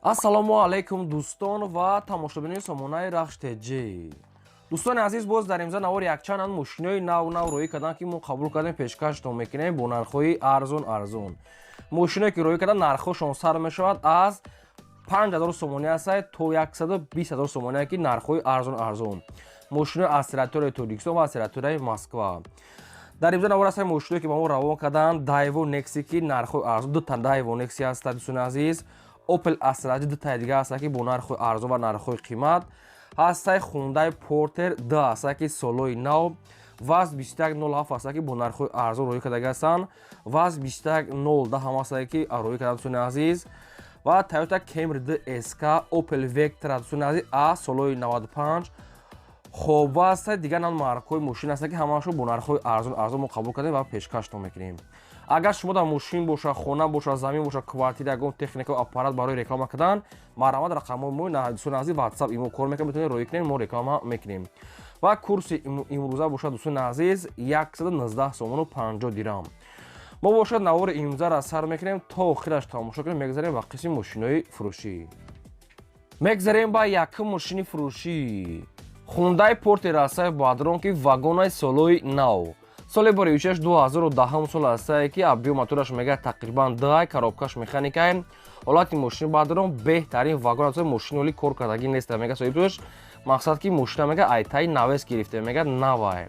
ассалому алайкум дӯстон ва тамошобинони сомонаи рахш теҷи. дӯстони азиз, боз дар имза навори якчанд мошинои нав роӣ кардам ки мо қабул кардем пешкаштон мекунем бо нархҳои арзон. мошиное ки роӣ кардам нархҳошон сар мешавад аз 5000 сомония сай то 120000 сомония ки нархҳои арзон. мошинои акселератори Тоҷикистон ва акселератори Москва. дар имза навор ҳастаи мошиное ки ба мо равон карданд Daewoo Nexi ки нархҳои арзон, дута Daewoo Nexi ҳастад дӯстони азиз. Opel Astra дута дига ҳаст ки бо нархҳои арзон ва нархҳои қимат. ҳастаи Hyundai Porter 2 ҳаст ки солои нав. VAZ 2107 ҳаст ки бо нархҳои арзон роӣ кардаги ҳастанд. VAZ 2110 ҳам ҳаст ки роӣ кардам дӯстони азиз. ва Toyota Camry DSK, Opel Vectra дӯстони азиз аз солои 95. хоб ва ҳастаи дигар маркаҳои мошин ҳаст ки ҳамаашон бо нархҳои арзон мо қабул кардем ва пешкаштон мекунем. агар шумо дар мошин боша, хона боша, замин боша, квартира ягон техника аппарат барои реклама кардан, маромад рақамҳои мо дӯстони азиз WhatsApp имо кор мекунем, метавонед роӣ кунед, мо реклама мекунем. ва курси имрӯза бошад дӯстони азиз 119 сомону 50 дирам. мо бошад навори имрӯзаро сар мекунем то охираш тамошо кунем. мегзарем ба қисми мошинои фурӯшӣ. мегзарем ба якум мошини фурӯшӣ. Hyundai Porter ҳастаи бадрон ки вагонаи солои нав. соли бори 2010 сол ҳастае ки объём мотораш мега тақрибан 2, коробкаш механикае. ҳолати мошини бадрон беҳтарин вагон аст, мошини оли кор кардагӣ нест мега соҳибаш. мақсад ки мошина мега айтаи навес гирифта мега навае.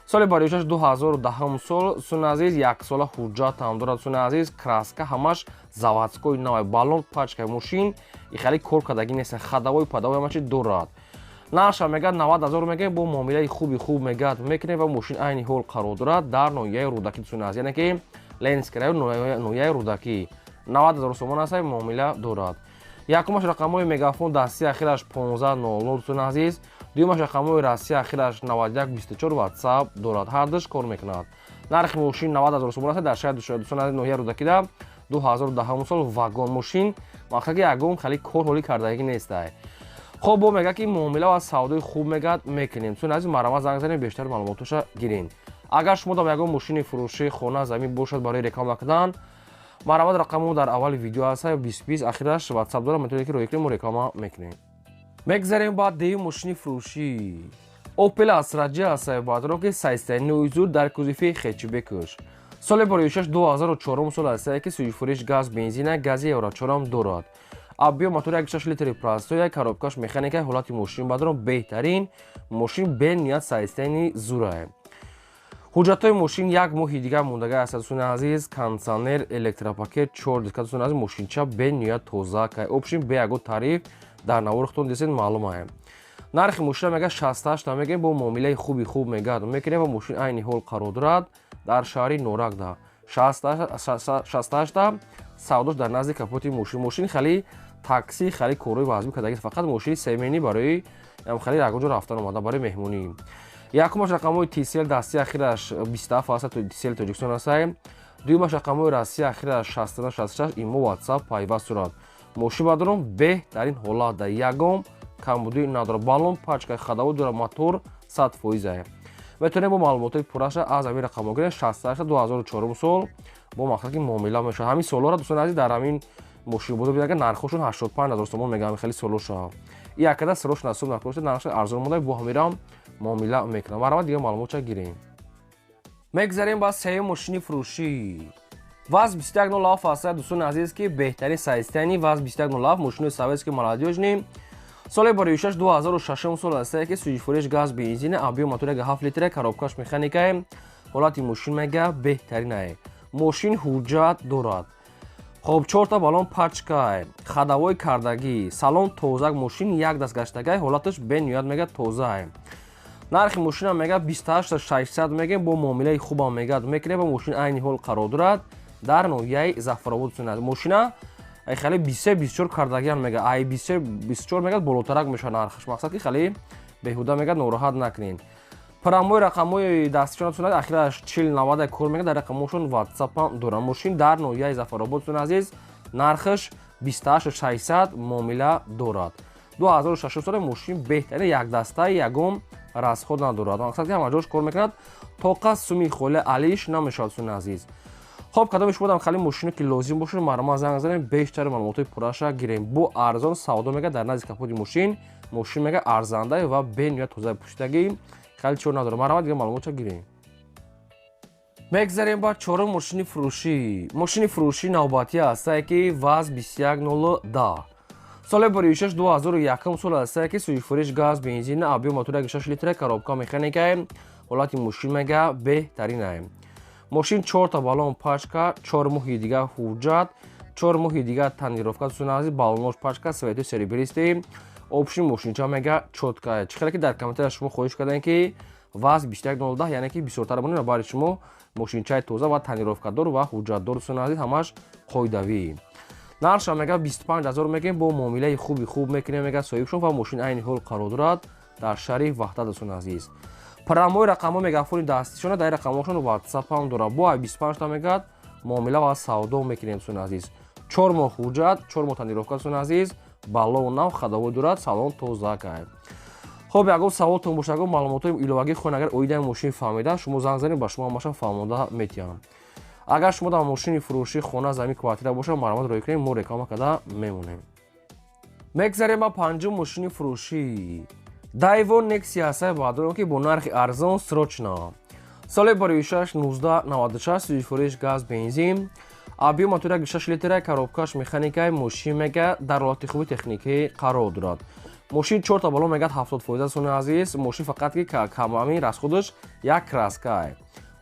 соли бори 2010 сол дӯстони азиз як сола ҳуҷҷат ҳам дорад дӯстони азиз. краска ҳамаш заводскои навае, баллон пачкаи мошин ихали кор кардагӣ нест, хадавои падавои ҳамаши дорад. нарша мегад 90000 мегад бо муомилаи хуб мегад мекунем ва мошин айни ҳол қарор дорад дар ноҳияи рӯдакӣ дӯстони азиз, яъне ки ленскаи ноҳияи рӯдакӣ 90000 сомон ҳаст муомила дорад. якумаш рақамҳои мегафон дастии ахираш 1500 дӯстони азиз. дуюмаш рақамҳои растии ахираш 9124 WhatsApp дорад. ҳар душ кор мекунад. нархи мошин 90000 сомон ҳаст дар шаҳри дӯстони азиз ноҳияи рӯдакида 2010 сол вагон мошин, мақсад ки ягон хали кор ҳоли кардагӣ нестай. хоб бо мегад ки муомила ва савдои хуб мегад мекунем. дӯстони азиз маромад занг занед бештар маълумотоша гирин. агар шумо дар ягон мошини фурӯшӣ хона замин бошад барои реклама кардан, маромад рақамҳо дар аввали видео ҳаст 20 ахираш WhatsApp дорад, метавонед ки роӣ кунем, мо реклама мекунем. мегзарем ба девюм мошини фурӯшӣ. Opel Astra G ҳастаи бадрон ки 309 зуд дар кузуфи хетчбекш. соли бори 2004 сол ҳастае ки сӯифуриш газ бензина гази евро 4 дорад. объём мотори 1.6 литри простой, коробкаш механика, ҳолати мошин бадрон беҳтарин, мошин беният сайстени зурае. ҳуҷҷатҳои мошин як моҳи дигар мондага аст дӯстони азиз. кондитсионер, электропакет, 4 диска дӯстони азиз, мошинча беният тоза кай. опшин бе ягон тариф дар навори худтон дисед маълумае. нархи мошина мега 68 мегем бо муомилаи хуб мегад мекунем ва мошин айни ҳол қарор дорад дар шаҳри Норакда. 68 савдош дар назди капоти мошин хали такси хали корҳои вазбӣ кардаги фақат мошини семени барои хали ягонҷо рафтан омадан барои меҳмонӣ. якумаш рақамҳои TCL дастии ахираш 27 ҳаст TCL Тоҷикистон ҳастае. дуюмаш рақамҳои растии ахираш 6966 имо WhatsApp пайваст дорад. мошин бадрон беҳтарин ҳолатда, ягон камбудии надорад, баллон пачка хадаво дорад, мотор 100%. метавонем бо маълумотои пурраша аз ҳамин рақамҳо гирем. 68 2004 сол бо мақсад ки муомила мешавад. ҳамин солҳоро дӯстони азиз дар ҳамин мошин бозор бидага нархҳошон 85000 сомон мегӯям, хеле солоша. якада срош насоб накошта нархи арзон монда бо ҳамирам муомила мекунам. маромад дигар маълумотша гирем. мегзарем ба сеюм мошини фурӯшӣ. VAZ 2107 ҳаст дӯстони азиз ки беҳтарин сайстани VAZ 2107 мошини советски молодёжни. соли бори 2006 сол ҳастае ки сӯифуриш газ бензина, объём мотори 7 литра, коробкаш механикае, ҳолати мошин мега беҳтаринае. мошин ҳуҷҷат дорад. хоб 4 баллон пачка, хадавои кардагӣ, салон тоза, мошин як даст гаштагай, ҳолаташ беният мега тозае. нархи мошина мега 28600 мегем бо муомилаи хубам мегад мекунем ва мошин айни ҳол қарор дорад дар ноҳияи Зафаробод. мошина хали 24 кардагиам мега, ай 24 мегад болотарак мешавад нархаш, мақсад ки хали беҳуда мегад нороҳат накунед. промои рақамҳои дастишон дӯстони азиз ахираш 4090 кор мегад, дар рақамҳошон WhatsApp дорад. мошин дар ноҳияи Зафаробод дӯстони азиз, нархаш 28600 муомила дорад. 2006 сола мошин беҳтарин, якдастаи ягон расход надорад, мақсад ки ҳама ҷош кор мекунад, тоқа суми холе алиш намешавад дӯстони азиз. خب کدامش بودم خیلی ماشینی که لازم باشه مرا زنگ زنیم بیشتر معلومات پوراشا گیریم بو ارزان سودا میگه در نزدیک کاپوت ماشین میگه ارزنده و به نیت توزیع پوشیدگی خیلی چور نداره مرا دیگه معلومات گیریم میگذاریم با چهارم ماشین فروشی نوبتی است که واز 2110 سال بریشش 2001 سال است که سوی فروش گاز بنزین آبی موتور 6 لیتر کاروبکا مکانیکا حالت ماشین میگه بهترینه ماشین 4 تا بالون پاشکا 4 ماه دیگه حجت 4 ماه دیگه تنظیفات سونازی بالونش پاشکا سویت سری بریستی اپشن ماشین چا میگه چوتکا چه که در کامنت شما خواهش کردن که واز 2110 یعنی که بسیار بونه برای شما ماشین چای توزه و تنظیفات دار و حجت دار سونازی همش قاعدوی نرخش میگه 25000 میگیم با معامله خوب میکنه میگه صاحبشون و ماشین عین حال قرار دارد در شهر وحدت سونازی است پراموی رقم مگافون دستشون در رقمشون واتساپ هم داره با 25 تا میگه معامله و سودا میکنیم سون عزیز 4 ماه حجت 4 ماه تنظیفات سون عزیز بالون نو خدمات دارد سالن توزیع کنه خب اگه سوالتون باشه اگه معلومات ایلوگی خون اگر اویدن ماشین فهمیده شما زنگ زنید با شما ماشین فهمیده میتونم اگر شما در ماشین فروشی خونه زمین کوارتیر باشه معلومات روی کنیم ما رقم کدا میمونیم میگذاریم با پنجم ماشین فروشی دایو نکسیا است بادرون که با نرخ ارزان سروچنا سال بریشش 1996 سوی فروش گاز بنزین آبی موتور 6 لیتر کاروبکاش مکانیکای ماشین میگه در حالت خوبی تکنیکی قرار دارد ماشین 4 تا بالون میگه 70% سون عزیز ماشین فقط که کمامی از خودش یک کراسکای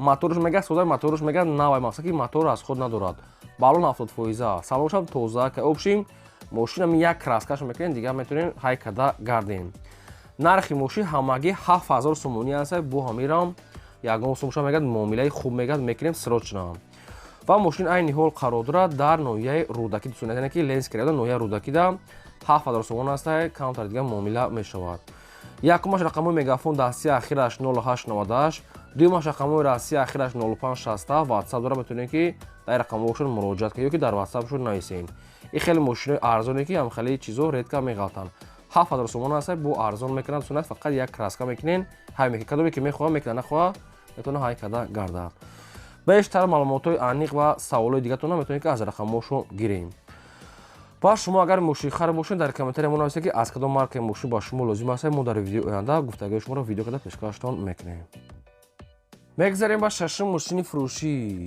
موتورش میگه سودا موتورش میگه نوای مقصد که موتور از خود ندارد بالون 70% سالنش هم توزیع که اپشن ماشین هم یک کراسکاش میکنین دیگه میتونین های کدا گردین نرخی ماشین همگی 7000 سومونی است بو همیرام یگان سومش میگه معامله خوب میگه میکنیم سروچنا و ماشین عین حال قرار دارد در نوعیه رودکی دوستان یعنی که لنز کرده نوعیه رودکی دا 7000 سومون است کانتر دیگه معامله میشود یکمش رقم مگافون دستی اخیرش 0898 دومش رقم راستی اخیرش 0560 واتساپ داره میتونین که در رقمشون مراجعه کنید که در واتساپشون نایسین این خیلی ماشین ارزونه که هم خیلی چیزا ریت کا میغلطن 7000 سومون است بو ارزان میکنن سنت فقط یک کراسکا میکنین همین که کدومی که میخوام میکنن نخوا میتونه های کدا گردد بیشتر معلومات عمیق و سوالای دیگه تون میتونید که از رقمشون گیریم با شما اگر ماشین خرید باشین در کامنت ما نوشته که از کدام مارک ماشین با شما لازم است ما در ویدیو آینده گفتگوی شما رو ویدیو کدا پیشکشتون میکنیم میگذاریم با ششم ماشین فروشی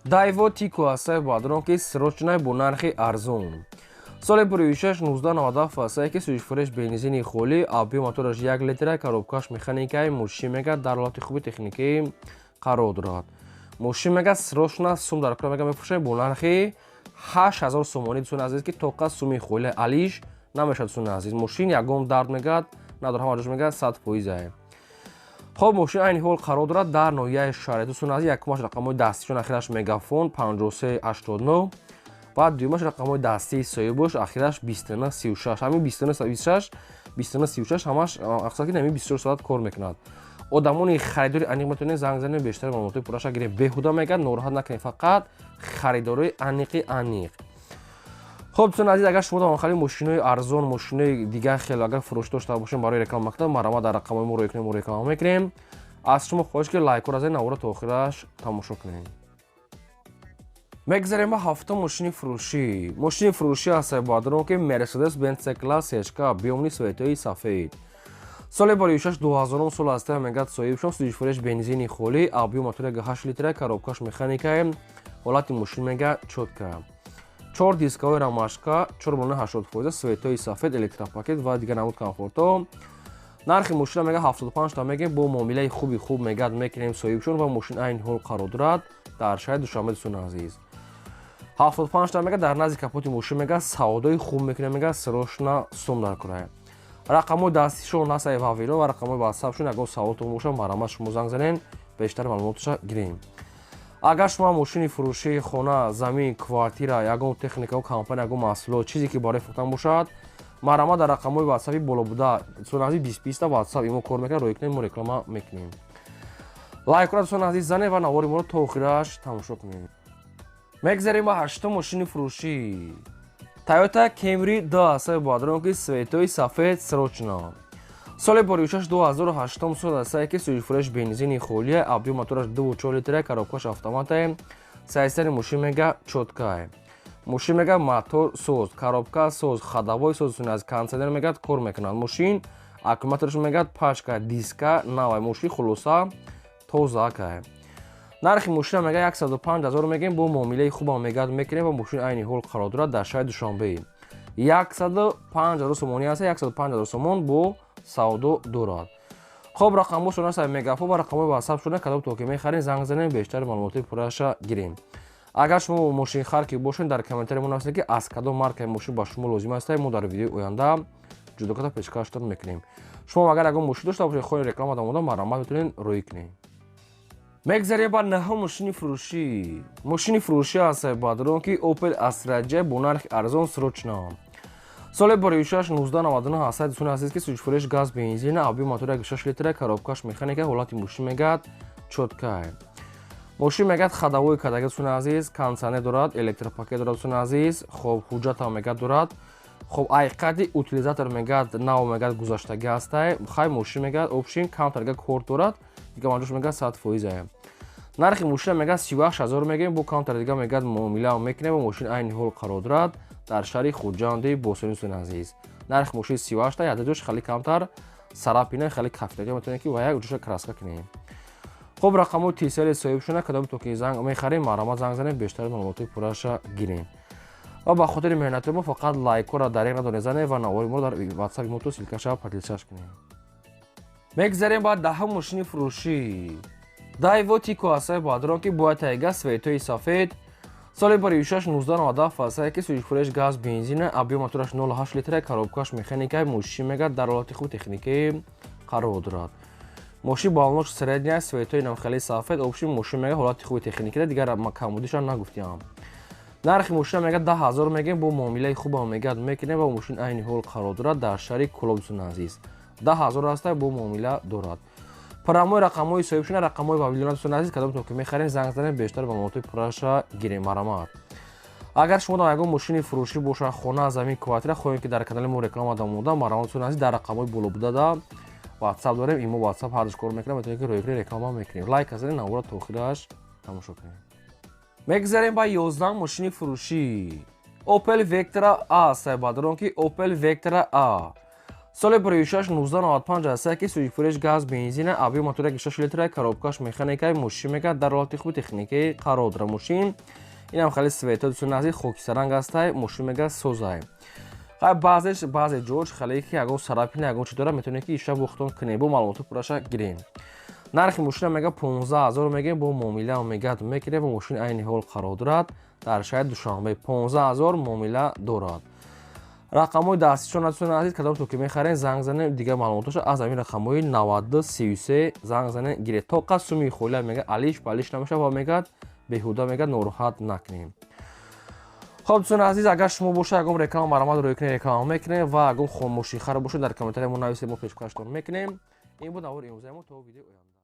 دایو تیکو است بادرون که سروچنای با نرخ ارزون سال بریشش 1997 است که سویش فروش بنزین خولی آبی موتورش 1 لیتر کاروبکاش مکانیکای ماشین میگه در حالت خوبی تکنیکی قرار دارد ماشین میگه سروچنا سوم در کلا میگه میفروشه با نرخ 8000 سومونی دوستان عزیز که توقع سومی خولی علیش نمیشه دوستان عزیز ماشین یگام درد میگه نداره همش میگه 100% خب ماشین عین حال قرار دارد در نوعیه شهر دوستان عزیز یکمش رقم دستیشون اخیرش مگافون 5389 و دومش رقم دستی سایبوش اخیرش 2936 همین 2936 همش اقصا که نمی 24 ساعت کار میکند آدمون خریداری انیق میتونه زنگ زنه بیشتر معلومات پوراشا گیره بهودا میگه ناراحت نکنید فقط خریداری انیق خب دوستان عزیز اگر شما در آخری ماشینای ارزان ماشینای دیگه خیلی اگر فروش داشته باشین برای رقم مکتب ما در رقم ما رو رقم میکنیم از شما خواهش که لایک و از این نوارا تا آخرش تماشا کنید میگذاریم با هفتم ماشین فروشی است بادرون که مرسدس بنز کلاس اچکا بیومنی سویتای سفید سال بریشش 2009 سال است میگه صاحبشون سویش فروش بنزینی خولی آبی موتور 8 لیتر کاروبکاش مکانیکای حالت ماشین میگه چوتکا 4 دیسکای راماشکا 4.80% سویتای سفید الکتروپاکت و دیگه نمود کامفورتو نرخ ماشین میگه 75 تا میگه با معامله خوب میگه میکنیم صاحبشون و ماشین عین حال قرار دارد در شهر دوشنبه دوستان عزیز 75 تا میگه در نزدیک کاپوت ماشین میگه سودای خوب میکنه میگه سروشنا سوم در کرای رقم دستیشون است ویرو و رقم واتساپشون اگه سوالتون باشه برام شما زنگ زنین بیشتر معلوماتش گیریم اگر شما ماشین فروشی خونه زمین کوارتیر یگان تکنیک و کمپانی یگان محصول چیزی که برای فروختن باشد مرا در رقم واتساپی بالا بوده سونازی 20 تا واتساپ ایمو کار میکنه روی کنیم رکلام میکنیم لایک را دوستان عزیز زنه و نواری ما رو تا آخرش تماشا کنیم میگذاریم با هشتم ماشین فروشی تویوتا کمری 2 است بادرون که سویتای سفید سروچنا سال بریشش 2008 سال است که سویش فروش بنزین خولی آبی موتورش 2.4 لیتر کاروبکاش اتومات сайстари мошин мега чоткае. мошин мега мотор соз, коробка соз, ходовой соз, аз кондиционер мега кор мекунад. мошин аккумуляторш мега пачка, диска навай, мошин хулоса тозакае. нархи мошина мега 105000 мегем бо муомилаи хубам мегад мекунем ва мошин айни ҳол қарор дорад дар шаҳри Душанбе. 105000 сомонӣ аст, 105000 сомон бо савдо дорад. хоб рақамҳо шуна сай мегафон ва рақамҳои ватсап шуна кадом то ки мехарем занг занем бештари маълумоти пурраша гирем. агар шумо мошинхар ки бошед дар комментари мо нависед ки аз кадом маркаи мошин ба шумо лозим аст, мо дар видеои оянда ҷудоката пешкаштон мекунем. шумо агар ягон мошин дошта бошед хоҳед реклама дамода маромат метавонед рӯй кунед. мегзарем ба наҳо мошини фурӯшӣ. мошини фурӯшӣ аст бадрон ки Opel Astra J бо нархи арзон срочно. соли бори 6-1999 ҳасад дӯстон азиз ки сӯзишфурӯш газ бензин абъём мотори 1.6 литра коробкаш механика ҳолати мошин мегад чоткае. мошин мегад ходовой кадаги дӯстон азиз, кондиционер дорад, электропакет дорад дӯстон азиз, хоб ҳуҷҷатам мегад дорад. хоб айқади утилизатор мегад нав мегад гузаштаги астае. хай мошин мегад опшин каунтерга корт дорад, дига манҷош мегад 100%. нархи мошина мегад 38000 мегем бо каунтер дига мегад муомила мекунем ва мошин айни ҳол қарор дорад дар шаҳри Хуҷанди Босони дӯстон азиз. нархи мошин 38 ядадош хали камтар сарапина хали кафтага метавонед ки ва як ҷоша краска кунем. хоб рақамҳои тисали соҳиб шуна кадом то ки занг мехарем маромат занг занем бештари маълумоти пурраша гирем. ва ба хотири меҳнати мо фақат лайкора дариқ надонед занем ва навори мо дар ватсапи мо то силкаша падилшаш кунем. мегзарем ба даҳум мошини фурӯшӣ. Daewoo Tico аст бадрон ки бо тайга светои сафед. соли бори 6-1997 аст ки сӯзишфурӯш газ бензин абъём мотораш 0.8 литра коробкаш механика мошин мегад дар ҳолати хуби техникӣ қарор дорад. мошин ба олнош средня светои намхали сафед опшин мошин мегад ҳолати хуби техникӣ дигар камбудиша нагуфтиам. нархи мошина мегад 10000 мегем бо муомилаи хубам мегад мекунем ва мошин айни ҳол қарор дорад дар шаҳри Кӯлоб дӯстон азиз. 10000 аст бо муомила дорад. парамои рақамҳои соҳиб шуна рақамҳои павилиона дӯстон азиз кадом то ки мехарем занг занем бештар ба маълумоти пурраша гирем маромат. агар шумо дар ягон мошини фурӯшӣ боша хона замин квартира хоҳем ки дар канали мо реклама дамода маромат дӯстон азиз дар рақамҳои боло будада ватсап дорем имо ватсап ҳар душ кор мекунем метавонед ки рӯй кунед реклама мекунем лайк азанед навора то охираш тамошо кунем. мегзарем ба 11 мошини фурӯшӣ. Opel Vectra A аст бадрон ки Opel Vectra A. соли бори 6-1995 аст ки сӯзишфурӯш газ бензин абъём мотори 1.6 литра коробкаш механика мошин мегад дар ҳолати хуби техникӣ қарор дорад. мошин инам хали светои дӯстон азиз хокисаранг аст мошин мегад созае. хай баъзе ҷош хали ки ягон сарапина ягон чи дора метавонед ки иша бухтон кунед бо маълумоти пурраша гирем. нархи мошина мегад 15000 мегем бо муомила мегад мекунем ва мошин айни ҳол қарор дорад дар шаҳри Душанбе. 15000 муомила дорад. рақамҳои дастишона дӯстон азиз кадом то ки мехарем занг занем дига маълумоташа аз ҳамин рақамҳои 9233 занг занем гиред то қад сумми холия мегад алиш балиш намешавад ва мегад беҳуда мегад нороҳат накунем. хоб дӯстон азиз агар шумо боша ягон реклама маромат рӯй кунед реклама мекунем ва ягон мошинхар бошед дар комментари мо нависед мо пешкаштон мекунем. ин буд навори имрӯзаи мо то видеои оянда.